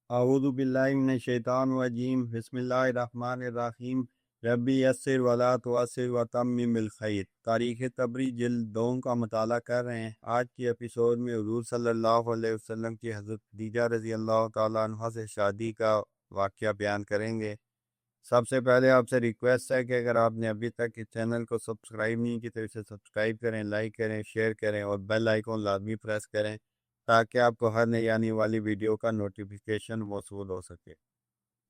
اعوذ باللہ من الشیطان الرجیم بسم اللہ الرحمن الرحیم ربی یسر ولا تعسر وتمم بالخیر۔ تاریخ طبری جلد 2 کا مطالعہ کر رہے ہیں۔ آج کی ایپیسوڈ میں حضور صلی اللہ علیہ وسلم کی حضرت خدیجہ رضی اللہ تعالیٰ عنہ سے شادی کا واقعہ بیان کریں گے۔ سب سے پہلے آپ سے ریکویسٹ ہے کہ اگر آپ نے ابھی تک اس چینل کو سبسکرائب نہیں کی تو اسے سبسکرائب کریں، لائک کریں، شیئر کریں اور بیل آئیکن لازمی پریس کریں تاکہ آپ کو ہر نئی آنے والی ویڈیو کا نوٹیفیکیشن موصول ہو سکے۔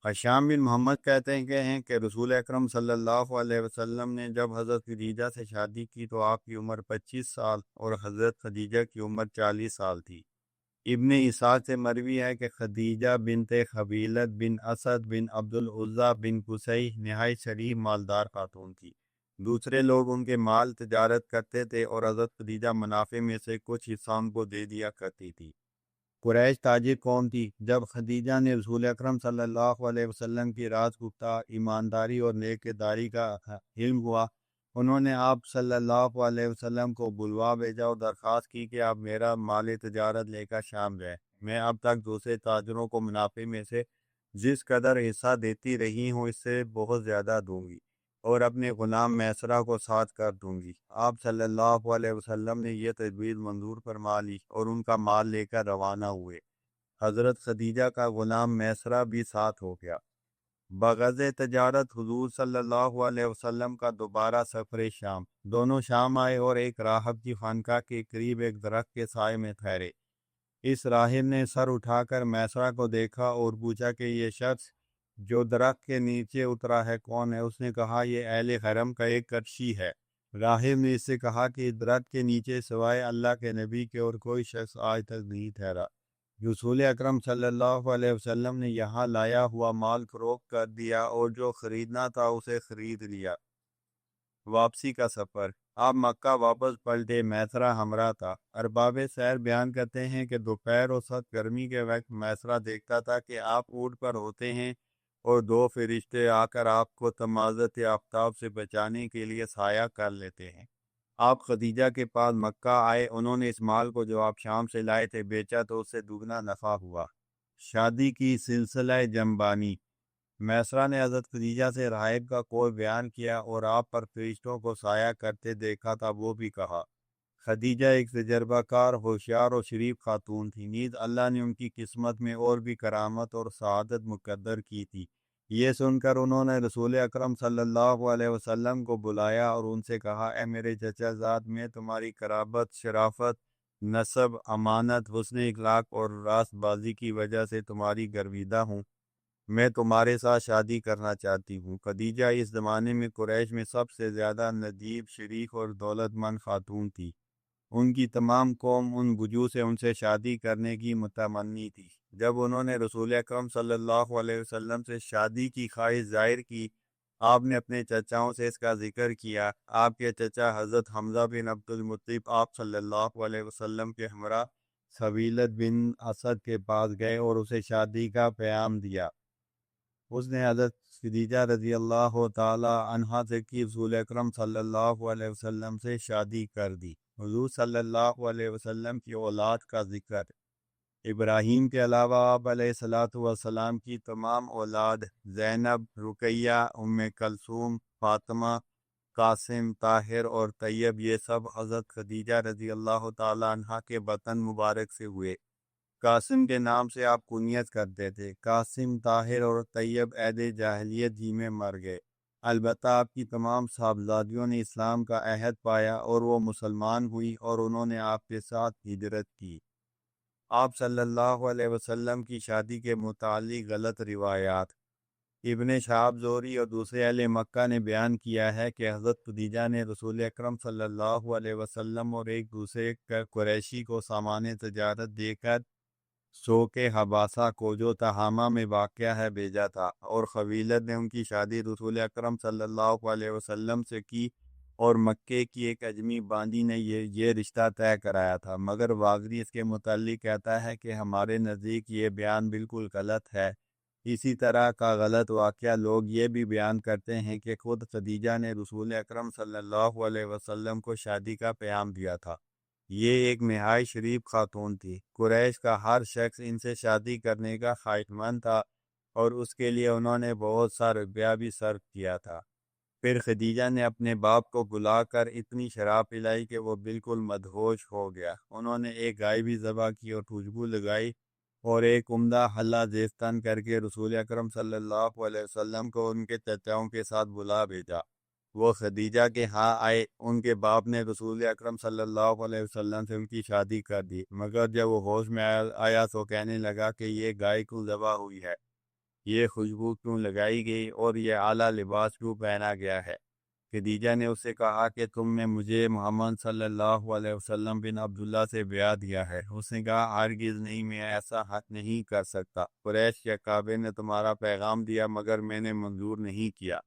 حشام بن محمد کہتے ہیں کہ رسول اکرم صلی اللہ علیہ وسلم نے جب حضرت خدیجہ سے شادی کی تو آپ کی عمر 25 سال اور حضرت خدیجہ کی عمر 40 سال تھی۔ ابن اسحاق سے مروی ہے کہ خدیجہ بنت خویلد بن اسد بن عبد العزیٰ بن قصی نہایت شریف مالدار خاتون تھی۔ دوسرے لوگ ان کے مال تجارت کرتے تھے اور حضرت خدیجہ منافع میں سے کچھ حصہ ان کو دے دیا کرتی تھی۔ قریش تاجر قوم تھی۔ جب خدیجہ نے رسول اکرم صلی اللہ علیہ وسلم کی راز گفتہ ایمانداری اور نیکداری کا علم ہوا، انہوں نے آپ صلی اللہ علیہ وسلم کو بلوا بھیجا اور درخواست کی کہ آپ میرا مال تجارت لے کر شام جائیں۔ میں اب تک دوسرے تاجروں کو منافع میں سے جس قدر حصہ دیتی رہی ہوں اس سے بہت زیادہ دوں گی اور اپنے غلام میسرہ کو ساتھ کر دوں گی۔ آپ صلی اللہ علیہ وسلم نے یہ تجویز منظور فرما لی اور ان کا مال لے کر روانہ ہوئے۔ حضرت خدیجہ کا غلام میسرہ بھی ساتھ ہو گیا۔ بغرض تجارت حضور صلی اللہ علیہ وسلم کا دوبارہ سفر شام۔ دونوں شام آئے اور ایک راہب کی خانقاہ کے قریب ایک درخت کے سائے میں ٹھہرے۔ اس راہب نے سر اٹھا کر میسرہ کو دیکھا اور پوچھا کہ یہ شخص جو درخت کے نیچے اترا ہے کون ہے؟ اس نے کہا یہ اہل حرم کا ایک کرشی ہے۔ راہب نے اس سے کہا کہ اس درخت کے نیچے سوائے اللہ کے نبی کے اور کوئی شخص آج تک نہیں ٹھہرا۔ رسول اکرم صلی اللہ علیہ وسلم نے یہاں لایا ہوا مال فروخت کر دیا اور جو خریدنا تھا اسے خرید لیا۔ واپسی کا سفر۔ آپ مکہ واپس پلٹے، میسرہ ہمراہ تھا۔ ارباب سیر بیان کرتے ہیں کہ دوپہر اور سخت گرمی کے وقت میسرہ دیکھتا تھا کہ آپ اونٹ پر ہوتے ہیں اور 2 فرشتے آ کر آپ کو تمازت آفتاب سے بچانے کے لیے سایہ کر لیتے ہیں۔ آپ خدیجہ کے پاس مکہ آئے، انہوں نے اس مال کو جو آپ شام سے لائے تھے بیچا تو اس سے دگنا نفع ہوا۔ شادی کی سلسلہ جنبانی۔ میسرہ نے حضرت خدیجہ سے راہب کا قول بیان کیا اور آپ پر فرشتوں کو سایہ کرتے دیکھا تھا۔ وہ بھی کہا خدیجہ ایک تجربہ کار، ہوشیار اور شریف خاتون تھی، نیز اللہ نے ان کی قسمت میں اور بھی کرامت اور سعادت مقدر کی تھی۔ یہ سن کر انہوں نے رسول اکرم صلی اللہ علیہ وسلم کو بلایا اور ان سے کہا اے میرے چچا زاد، میں تمہاری قرابت، شرافت، نسب، امانت، حسن اخلاق اور راست بازی کی وجہ سے تمہاری گرویدہ ہوں۔ میں تمہارے ساتھ شادی کرنا چاہتی ہوں۔ خدیجہ اس زمانے میں قریش میں سب سے زیادہ ندیب، شریف اور دولت مند خاتون تھی۔ ان کی تمام قوم ان وجوہ سے ان سے شادی کرنے کی متمنی تھی۔ جب انہوں نے رسول اکرم صلی اللہ علیہ وسلم سے شادی کی خواہش ظاہر کی، آپ نے اپنے چچاؤں سے اس کا ذکر کیا۔ آپ کے چچا حضرت حمزہ بن عبد المطلب آپ صلی اللہ علیہ وسلم کے ہمراہ خویلد بن اسد کے پاس گئے اور اسے شادی کا پیام دیا۔ اس نے حضرت خدیجہ رضی اللہ تعالی عنہا سے کی، رسول اکرم صلی اللہ علیہ وسلم سے شادی کر دی۔ حضور صلی اللہ علیہ وسلم کی اولاد کا ذکر۔ ابراہیم کے علاوہ آپ علیہ السلام کی تمام اولاد زینب، رقیہ، ام کلثوم، فاطمہ، قاسم، طاہر اور طیب یہ سب حضرت خدیجہ رضی اللہ تعالی عنہا کے بطن مبارک سے ہوئے۔ قاسم کے نام سے آپ کنیت کرتے تھے۔ قاسم، طاہر اور طیب عہد جاہلیت ہی میں مر گئے۔ البتہ آپ کی تمام صاحبزادیوں نے اسلام کا عہد پایا اور وہ مسلمان ہوئی اور انہوں نے آپ کے ساتھ ہجرت کی۔ آپ صلی اللہ علیہ وسلم کی شادی کے متعلق غلط روایات۔ ابن شہاب زہری اور دوسرے اہل مکہ نے بیان کیا ہے کہ حضرت خدیجہ نے رسول اکرم صلی اللہ علیہ وسلم اور ایک دوسرے قریشی کو سامان تجارت دے کر سوک حباسہ کو جو تہامہ میں واقع ہے بھیجا تھا، اور خویلد نے ان کی شادی رسول اکرم صلی اللہ علیہ وسلم سے کی اور مکے کی ایک اجمی باندی نے یہ رشتہ طے کرایا تھا، مگر واغری اس کے متعلق کہتا ہے کہ ہمارے نزدیک یہ بیان بالکل غلط ہے۔ اسی طرح کا غلط واقعہ لوگ یہ بھی بیان کرتے ہیں کہ خود خدیجہ نے رسول اکرم صلی اللہ علیہ وسلم کو شادی کا پیام دیا تھا۔ یہ ایک نہایت شریف خاتون تھی۔ قریش کا ہر شخص ان سے شادی کرنے کا خواہشمند تھا اور اس کے لیے انہوں نے بہت سا روپیہ بھی صرف کیا تھا۔ پھر خدیجہ نے اپنے باپ کو بلا کر اتنی شراب پلائی کہ وہ بالکل مدہوش ہو گیا۔ انہوں نے ایک گائے بھی ذبح کی اور خوشبو لگائی اور ایک عمدہ حلہ زیفتن کر کے رسول اکرم صلی اللہ علیہ وسلم کو ان کے چچاؤں کے ساتھ بلا بھیجا۔ وہ خدیجہ کے ہاں آئے۔ ان کے باپ نے رسول اکرم صلی اللہ علیہ وسلم سے ان کی شادی کر دی، مگر جب وہ ہوش میں آیا تو کہنے لگا کہ یہ گائے کیوں ذبح ہوئی ہے، یہ خوشبو کیوں لگائی گئی اور یہ اعلیٰ لباس کیوں پہنا گیا ہے؟ خدیجہ نے اس سے کہا کہ تم نے مجھے محمد صلی اللہ علیہ وسلم بن عبداللہ سے بیعہ دیا ہے۔ اس نے کہا ہرگز نہیں، میں ایسا حق نہیں کر سکتا۔ قریش کے کعبے نے تمہارا پیغام دیا مگر میں نے منظور نہیں کیا۔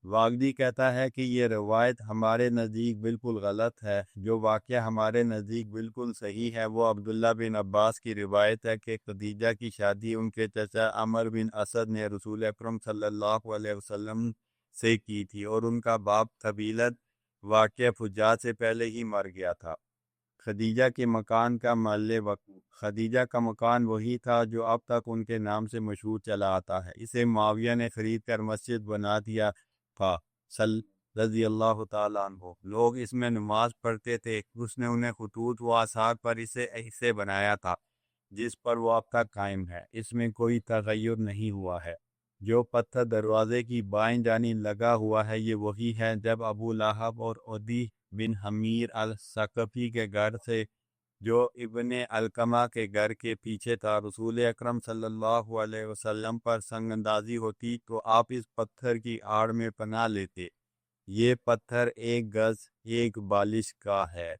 واگدی کہتا ہے کہ یہ روایت ہمارے نزدیک بالکل غلط ہے۔ جو واقعہ ہمارے نزدیک بالکل صحیح ہے وہ عبداللہ بن عباس کی روایت ہے کہ خدیجہ کی شادی ان کے چچا عمر بن اسد نے رسول اکرم صلی اللہ علیہ وسلم سے کی تھی اور ان کا باپ طویلت واقعہ فجاعت سے پہلے ہی مر گیا تھا۔ خدیجہ کے مکان کا محل وقوع۔ خدیجہ کا مکان وہی تھا جو اب تک ان کے نام سے مشہور چلا آتا ہے۔ اسے معاویہ نے خرید کر مسجد بنا دیا تھا رضی اللہ تعالیٰ عنہ۔ لوگ اس میں نماز پڑھتے تھے۔ اس نے انہیں خطوط و آثار پر اسے بنایا تھا جس پر وہ اب تک قائم ہے۔ اس میں کوئی تغیر نہیں ہوا ہے۔ جو پتھر دروازے کی بائیں جانب لگا ہوا ہے یہ وہی ہے جب ابو لہب اور عدی بن حمیر الثقفی کے گھر سے جو ابن علقمہ کے گھر کے پیچھے تھا رسول اکرم صلی اللہ علیہ وسلم پر سنگ اندازی ہوتی تو آپ اس پتھر کی آڑ میں پناہ لیتے۔ یہ پتھر 1 گز 1 بالش کا ہے۔